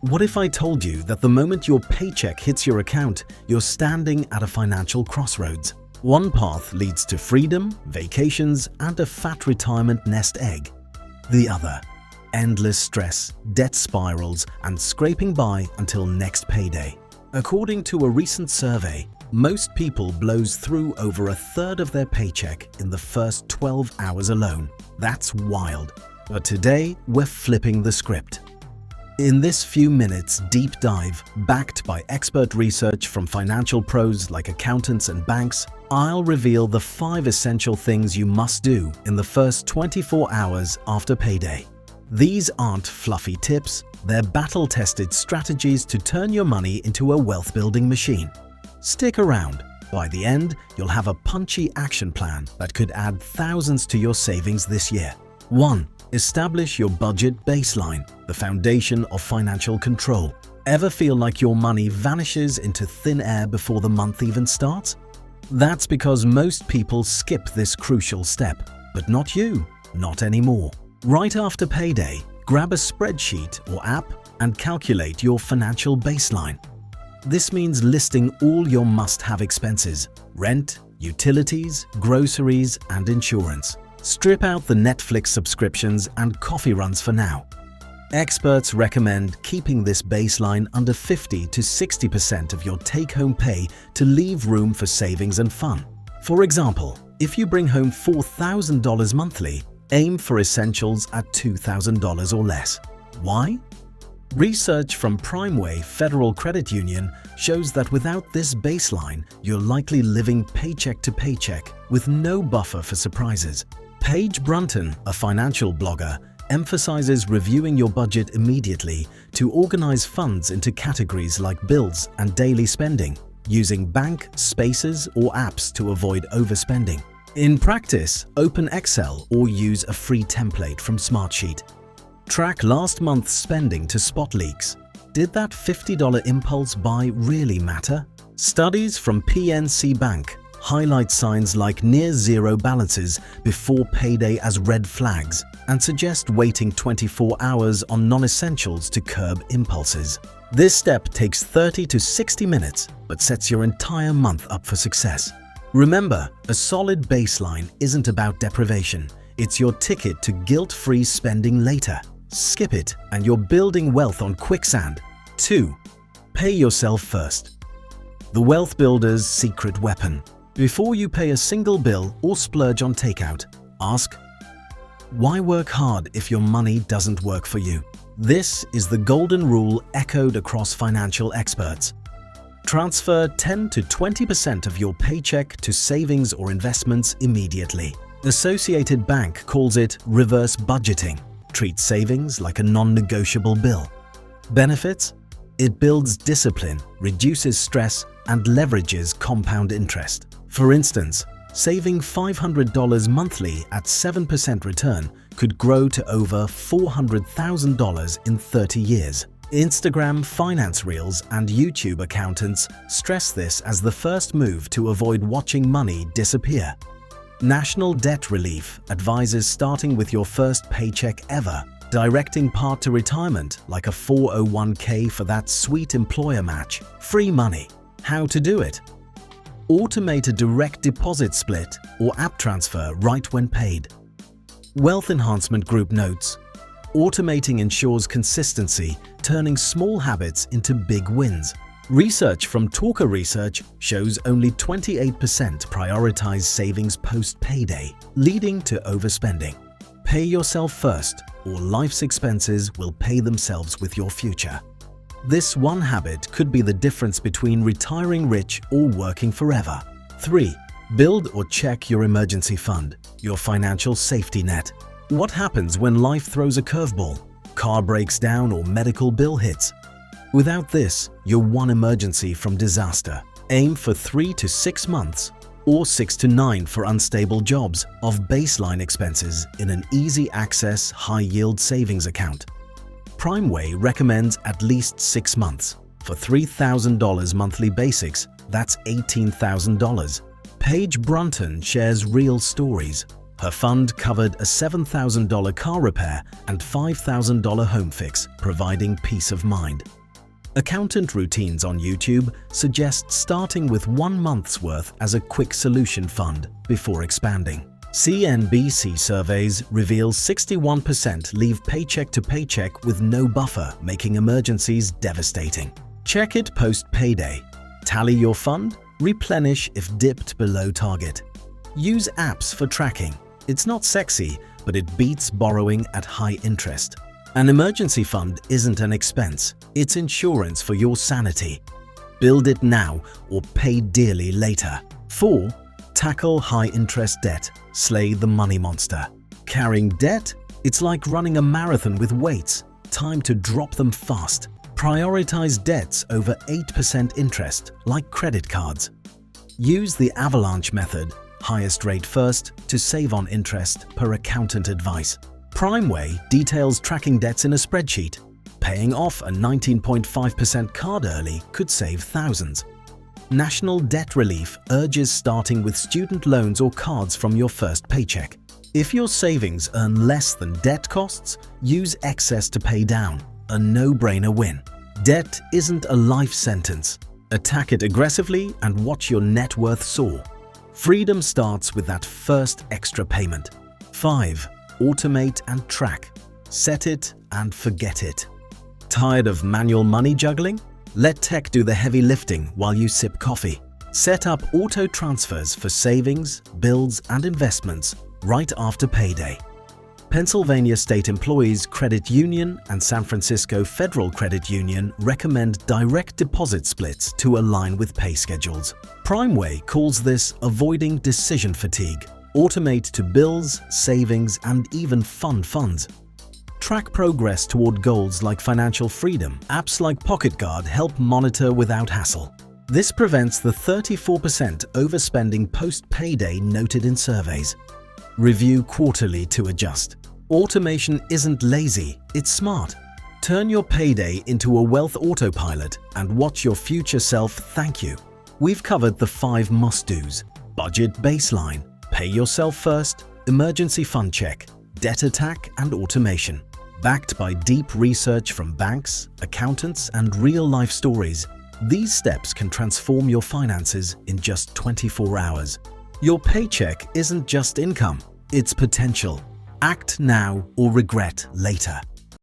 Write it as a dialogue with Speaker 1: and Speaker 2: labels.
Speaker 1: What if I told you that the moment your paycheck hits your account, you're standing at a financial crossroads? One path leads to freedom, vacations, and a fat retirement nest egg. The other, endless stress, debt spirals, and scraping by until next payday. According to a recent survey, most people blows through over a third of their paycheck in the first 12 hours alone. That's wild. But today, we're flipping the script. In this few minutes deep dive, backed by expert research from financial pros like accountants and banks, I'll reveal the 5 essential things you must do in the first 24 hours after payday. These aren't fluffy tips, they're battle-tested strategies to turn your money into a wealth-building machine. Stick around. By the end, you'll have a punchy action plan that could add thousands to your savings this year. 1. Establish your budget baseline, the foundation of financial control. Ever feel like your money vanishes into thin air before the month even starts? That's because most people skip this crucial step, but not you, not anymore. Right after payday, grab a spreadsheet or app and calculate your financial baseline. This means listing all your must-have expenses: rent, utilities, groceries, and insurance. Strip out the Netflix subscriptions and coffee runs for now. Experts recommend keeping this baseline under 50 to 60% of your take-home pay to leave room for savings and fun. For example, if you bring home $4,000 monthly, aim for essentials at $2,000 or less. Why? Research from Primeway Federal Credit Union shows that without this baseline, you're likely living paycheck to paycheck with no buffer for surprises. Paige Brunton, a financial blogger, emphasizes reviewing your budget immediately to organize funds into categories like bills and daily spending, using bank, spaces, or apps to avoid overspending. In practice, open Excel or use a free template from Smartsheet. Track last month's spending to spot leaks. Did that $50 impulse buy really matter? Studies from PNC Bank highlight signs like near zero balances before payday as red flags and suggest waiting 24 hours on non-essentials to curb impulses. This step takes 30 to 60 minutes but sets your entire month up for success. Remember, a solid baseline isn't about deprivation. It's your ticket to guilt-free spending later. Skip it and you're building wealth on quicksand. 2. Pay yourself first. The wealth builder's secret weapon. Before you pay a single bill or splurge on takeout, ask, why work hard if your money doesn't work for you? This is the golden rule echoed across financial experts. Transfer 10 to 20% of your paycheck to savings or investments immediately. Associated Bank calls it reverse budgeting. Treat savings like a non-negotiable bill. Benefits? It builds discipline, reduces stress, and leverages compound interest. For instance, saving $500 monthly at 7% return could grow to over $400,000 in 30 years. Instagram finance reels and YouTube accountants stress this as the first move to avoid watching money disappear. National Debt Relief advises starting with your first paycheck ever, directing part to retirement like a 401k for that sweet employer match. Free money. How to do it? Automate a direct deposit split or app transfer right when paid. Wealth Enhancement Group notes, automating ensures consistency, turning small habits into big wins. Research from Talker Research shows only 28% prioritize savings post-payday, leading to overspending. Pay yourself first, or life's expenses will pay themselves with your future. This one habit could be the difference between retiring rich or working forever. 3. Build or check your emergency fund, your financial safety net. What happens when life throws a curveball? Car breaks down or medical bill hits? Without this, you're one emergency from disaster. Aim for 3 to 6 months or 6 to 9 for unstable jobs of baseline expenses in an easy-access, high-yield savings account. Primeway recommends at least 6 months. For $3,000 monthly basics, that's $18,000. Paige Brunton shares real stories. Her fund covered a $7,000 car repair and $5,000 home fix, providing peace of mind. Accountant Routines on YouTube suggest starting with 1 month's worth as a quick solution fund before expanding. CNBC surveys reveal 61% leave paycheck to paycheck with no buffer, making emergencies devastating. Check it post-payday. Tally your fund, replenish if dipped below target. Use apps for tracking. It's not sexy, but it beats borrowing at high interest. An emergency fund isn't an expense, it's insurance for your sanity. Build it now or pay dearly later. 4. Tackle high-interest debt. Slay the money monster. Carrying debt? It's like running a marathon with weights. Time to drop them fast. Prioritize debts over 8% interest, like credit cards. Use the Avalanche method, highest rate first, to save on interest per accountant advice. PrimeWay details tracking debts in a spreadsheet. Paying off a 19.5% card early could save thousands. National Debt Relief urges starting with student loans or cards from your first paycheck. If your savings earn less than debt costs, use excess to pay down. A no-brainer win. Debt isn't a life sentence. Attack it aggressively and watch your net worth soar. Freedom starts with that first extra payment. 5. Automate and track. Set it and forget it. Tired of manual money juggling? Let tech do the heavy lifting while you sip coffee. Set up auto transfers for savings, bills, and investments right after payday. Pennsylvania State Employees Credit Union and San Francisco Federal Credit Union recommend direct deposit splits to align with pay schedules. PrimeWay calls this avoiding decision fatigue. Automate to bills, savings, and even fund funds. Track progress toward goals like financial freedom. Apps like PocketGuard help monitor without hassle. This prevents the 34% overspending post-payday noted in surveys. Review quarterly to adjust. Automation isn't lazy, it's smart. Turn your payday into a wealth autopilot and watch your future self thank you. We've covered the 5 must-dos: budget baseline, pay yourself first, emergency fund check, debt attack, and automation. Backed by deep research from banks, accountants, and real-life stories, these steps can transform your finances in just 24 hours. Your paycheck isn't just income, it's potential. Act now or regret later.